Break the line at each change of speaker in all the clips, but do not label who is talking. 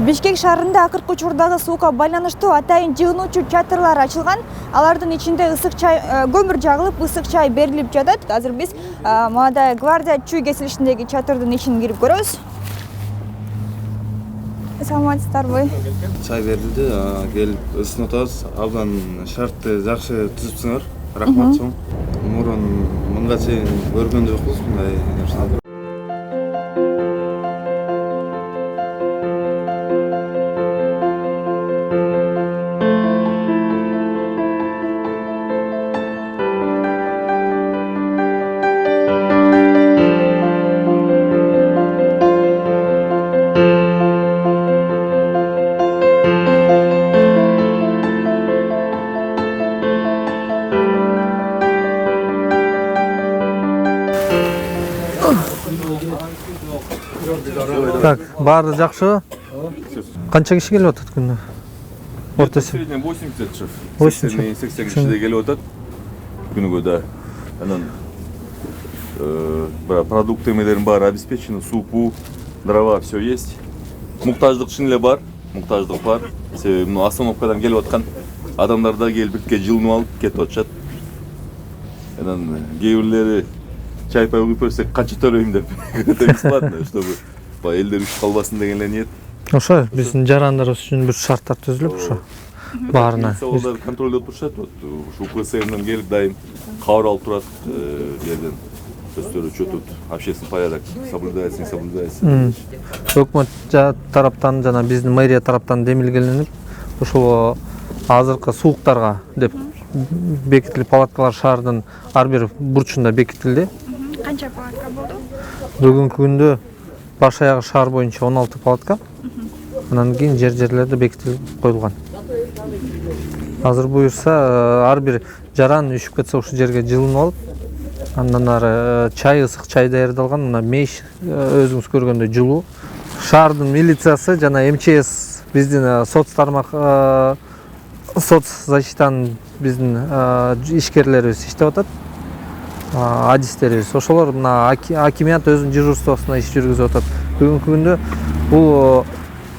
Бишкек шаарында акыркы учурдагы суукка байланыштуу атайын жыгынуучу чатырлар ачылган. Алардын ичинде ысык чай, көмүр жагылып, ысык чай берилип жатат. Азыр биз Молодая гвардия чүй кесилишиндеги чатырдын ичин кирип көрөбүз. Саламатсыздарбы?
Чай берилди, келип ысынып атабыз. Абдан шартты жакшы түзүпсүңөр. Рахмат чоң. Мурун мынга чейин көргөн жокпуз мындай нерсени.
Так, баары жакшы. Канча киши келип атат күндө? Ортасы.
Средний 80 шеф.
80
кишиде келип атат. Күнүгө да. Анан продукты эмелерин баары обеспечены, супу, дрова все есть. Муктаждык чын эле бар, муктаждык бар. Себеби остановкадан келип аткан адамдар да келип бирке жылынып алып кетип атышат. Анан кээ бирлери чай пай куюп берсек канча төлөйм деп бесплатно, чтобы элдер үч калбасын деген эле ниет.
Ошо биздин жарандарыбыз үчүн бир шарттар түзүлүп ошо баарына.
Олар контролдоп турушат. Ушу УКСМден келип дайым кабар алып турат жерден. Өздөрү чөтүп, общественный порядок соблюдается, не соблюдается.
Өкмөт тараптан жана биздин мэрия тараптан демилгеленип, ошол азыркы сууктарга деп бекитилип палаткалар шаардын ар бир бурчунда бекитилди.
Канча палатка болду?
Бүгүнкү күндө баш аягы шаар боюнча 16 палатка. Анан кийин жерлерде бекитилип коюлган. Азыр буюрса ар бир жаран үшүп кетсе ушул жерге жылынып алып, андан ары чай, ысык чай даярдалган. Мына меш өзүңүз көргөндөй жылуу. Шаардын милициясы жана МЧС биздин соцзащитанын биздин ишкерлерибиз иштеп атат. Адистерибиз. Ошолор мына акимият өзүнүн дежурствосуна иш жүргүзүп атат. Бүгүнкү күндө бул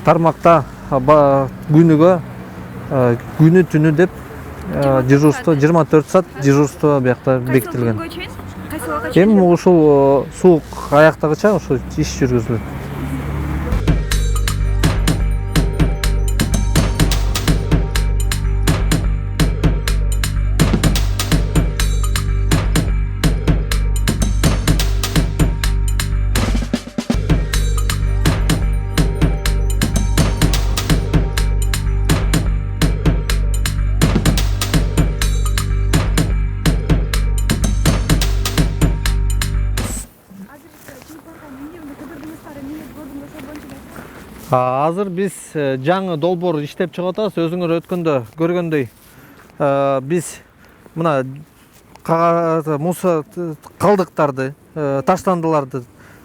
тармакта күнүгө күнү түнү деп дежурство 24 саат дежурство биякта бекитилген. Эми ушул суук аяктагыча ошо иш жүргүзүлөт. Азыр биз жаңы долбоор иштеп чыгып атабыз. Өзүңөр өткөндө көргөндөй биз мына мусор калдыктарды, таштандыларды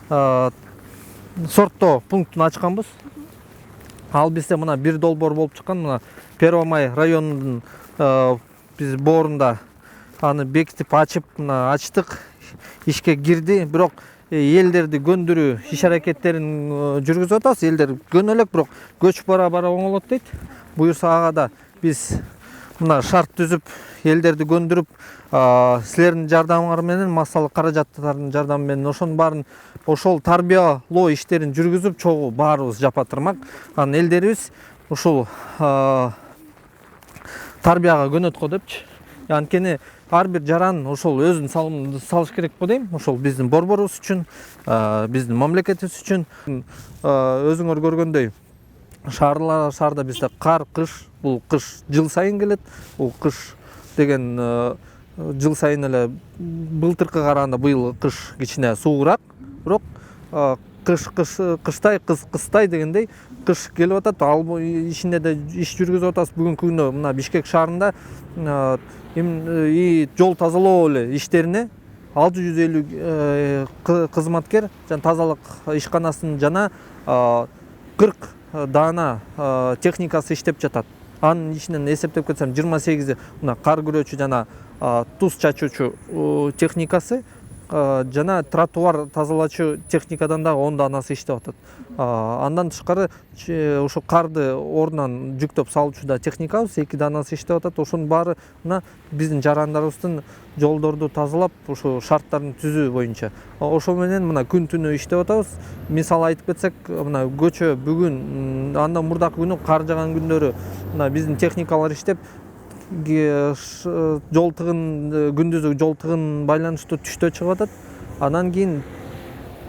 сорттоо пунктун ачканбыз. Ал бизде мына бир долбоор болуп чыккан. Мына Первомай районунун биз боорунда аны бекитип ачып, мына ачтык, ишке кирди. Бирок элдерди көндүрүү иш аракеттерин жүргүзүп атабыз. Элдер көнө элек, бирок көчүп бара оңолот дейт. Буюрса ага да биз мына шарт түзүп, элдерди көндүрүп, силердин жардамыңар менен, массалык каражаттардын жардамы менен ошонун баарын ошол тарбиялоо иштерин жүргүзүп чогуу баарыбыз жапатырмак. Анан элдерибиз ушул тарбияга көнөт го депчи. Анткени ар бир жаран ошол өзүнүн салымын салыш керек го дейм. Ошол биздин борборубуз үчүн, биздин мамлекетибиз үчүн. Өзүңөр көргөндөй шаарда бизде кар, кыш, бул кыш жыл сайын келет. Бул кыш деген жыл сайын эле былтыркыга караганда быйыл кыш кичине суугураак. Бирок кыштай, кыстай дегендей кыш келип атат. Ал ишинде да иш жүргүзүп атабыз. Бүгүнкү күндө мына Бишкек шаарында жол тазалоо эле иштерине 650 кызматкер жана тазалык ишканасынын жана 40 даана техникасы иштеп жатат. Анын ичинен эсептеп кетсем 28 мына кар күрөөчү жана туз чачуучу техникасы, жана тротуар тазалачу техникадан дагы 10 данасы иштеп атат. Андан тышкары ошо карды ордунан жүктөп салуучу техникабыз 2 данасы иштеп атат. Ошонун баары мына биздин жарандарыбыздын жолдорду тазалап, ошо шарттарын түзүү боюнча. Ошо менен мына күн түнү иштеп атабыз. Мисалы айтып кетсек, мына көчө бүгүн, андан мурдакы күнү кар жаган күндөрү мына биздин техникалар иштеп, жол тыгын, күндүзү жол тыгын байланыштуу түштө чыгып атат. Анан кийин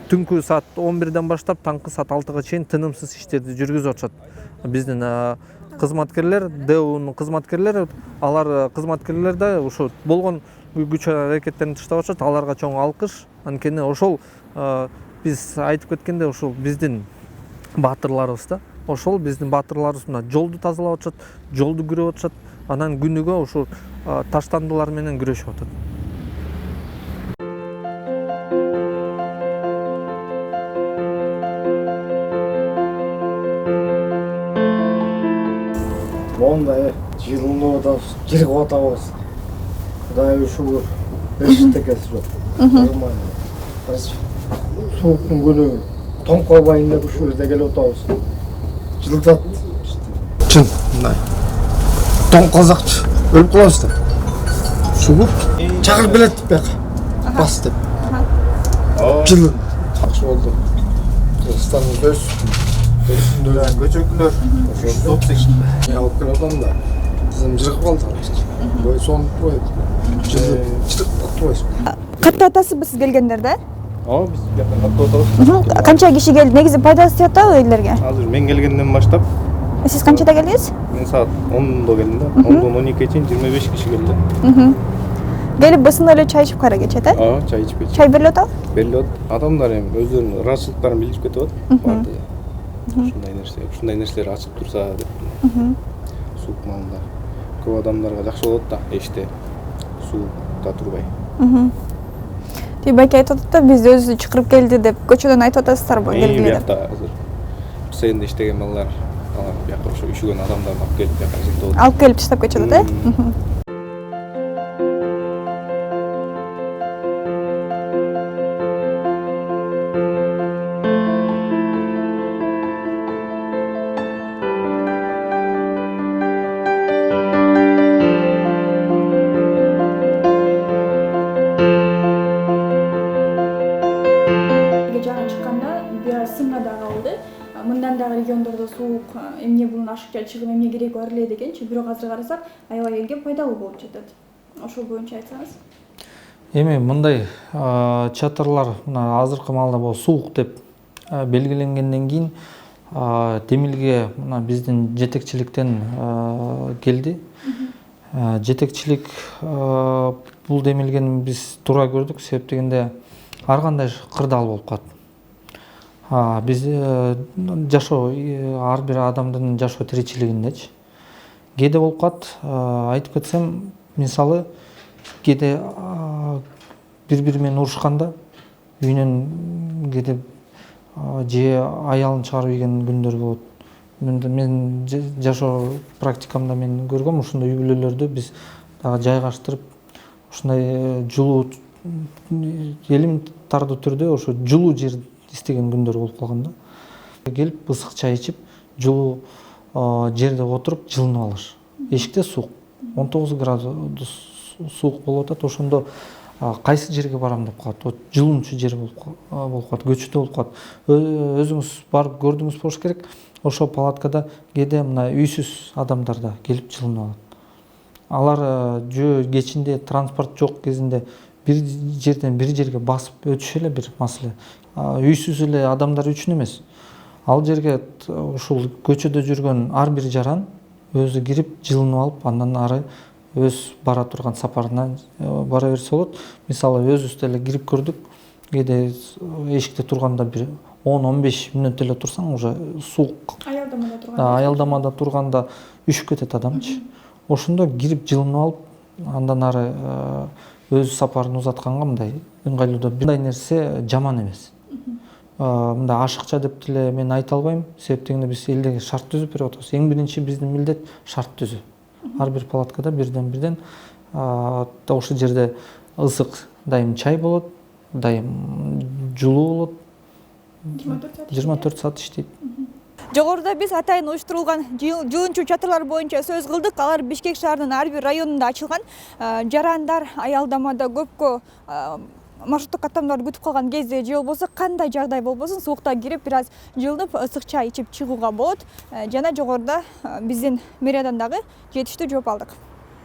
түнкү саат 11ден баштап таңкы саат 6га чейин тынымсыз иштерди жүргүзүп атышат. Биздин кызматкерлер, ДУнун кызматкерлери, алар кызматкерлер да ошо болгон күч аракеттерин таштап атышат. Аларга чоң алкыш. Анткени ошол биз айтып кеткенде ошол биздин баатырларыбыз да. Ошол биздин баатырларыбыз мына жолду тазалап атышат, жолду күрөп атышат. Анан күнүгө ошо таштандылар менен күрөшүп атат.
Мондай жылынып атабыз, жыргып атабыз. Кудайга шүгүр, эчтекеси жок. Нормально. Сууктун күнү тоңкобайын деп ушул жерде келип атабыз. Жылытат. Чын, мындай. Тоңкозакчы, өлүп калабыз да. Сууп чакырып келет бияка. Бас деп. Жылы. Жакшы болду. Кыргызстандын көчөкүлөр ошол алып келатам да. Кызым жыргып калды. Бой сонуп коет. Жыргып атпайсыз.
Катта атасызбы сиз келгендерде?
Биз жакта катта отурабыз.
Канча киши келди? Негизи пайдасы тип атабы элдерге?
Азыр мен келгенден баштап
Сиз канчада келдиңиз?
мен саат 10-да келдим да. 10-дан 12-ге чейин 25 киши келди.
Келип бысында эле чай ичип кара кетет,
Чай ичип кетти.
Чай берилип атабы?
Берилип атат. Адамдар эми өздөрүнүн ыраазычылыктарын билдирип кетип атат. Барды. Ушундай нерселер ачып турса деп. Суук маалында көп адамдарга жакшы болот да, эште суукта турбай.
Тиги байке айтып атат да, биз өзү чакырып келди деп көчөдөн айтып атасыздарбы келгиле деп?
Биякта азыр Сенде иштеген балдар, алар бияка ошо үшүгөн адамдарды алып келип бияка жылтып атат.
Алып келип таштап кетип атат, жагы чыкканда бир сынга да калды. Мындан дагы региондордо суук эмне бул ашыкча чыгым эмне кереги бар эле дегенчи, бирок азыр карасак аябай элге пайдалуу болуп жатат. Ошол боюнча айтсаңыз.
Эми мындай чатырлар мына азыркы маалда бул суук деп белгиленгенден кийин Демилге мына биздин жетекчиликтен келди. Жетекчилик бул Демилгени биз туура көрдүк, себеп дегенде ар кандай кырдаал болуп калат. Биз жашоо ар бир адамдын жашоо тиричилигиндечи кээде болуп калат. Айтып кетсем, мисалы кээде бири-бири менен урушканда үйүнөн кээде же аялын чыгарып ийген күндөр болот. Мен жашоо практикамда мен көргөм, ушундай үй бүлөлөрдү биз дагы жайгаштырып, ушундай жылуу элементардуу түрдө ошо жылуу жер издеген күндөр болуп калган да. Келип ысык чай ичип, жылуу жерде отуруп жылынып алыш. Эшикте суук, 19 градус суук болуп атат. Ошондо кайсы жерге барам деп калат. Вот жылынчу жер болуп калат, көчөдө болуп калат. Өзүңүз барып көрдүңүз болуш керек. Ошо палаткада кээде мына үйсүз адамдар да келип жылынып алат. Алар жөө кечинде транспорт жок кезинде бир жерден бир жерге басып өтүшө эле бир маселе. Үйсүз эле адамдар үчүн эмес. Ал жерге ушул көчөдө жүргөн ар бир жаран өзү кирип жылынып алып, андан ары өз бара турган сапарына бара берсе болот. Мисалы өзүбүз деле кирип көрдүк. Кээде эшикте турганда бир 10-15 мүнөт эле турсаң уже суук. Аялдамада турганда үшүп кетет адамчы. Ошондо кирип жылынып алып, андан ары өз сапарын узатканга мындай ыңгайлуудо мындай нерсе жаман эмес. Мындай ашыкча деп деле мен айта албайм. Себеп дегенде биз элдерге шарт түзүп берип атабыз. Эң биринчи биздин милдет шарт түзүү. Ар бир палаткада бирден ошол жерде ысык дайым чай болот, мындай жылуу болот, 24 саат иштейт.
Жогоруда биз атайын уюштурулган жылынчу чатырлар боюнча сөз кылдык. Алар Бишкек шаарынын ар бир районунда ачылган. Жарандар аялдамада көпкө маршруттук каттамдарды күтүп калган кезде же болбосо кандай жагдай болбосун суукта кирип бир аз жылынып ысык чай ичип чыгууга болот. Жана жогоруда биздин мэриядан дагы жетиштүү жооп алдык.